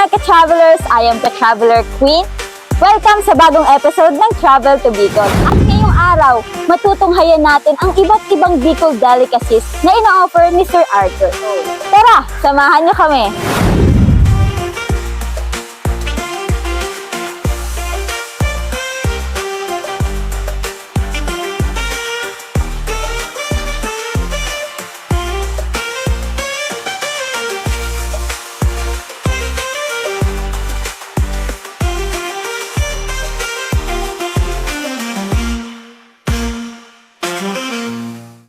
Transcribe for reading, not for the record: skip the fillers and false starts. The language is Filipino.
mga ka-travelers! I am ka-traveler Queen. Welcome sa bagong episode ng Travel to Bicol. At ngayong araw, matutunghayan natin ang iba't ibang Bicol delicacies na ina-offer ni Sir Arthur. Tara, samahan niyo kami!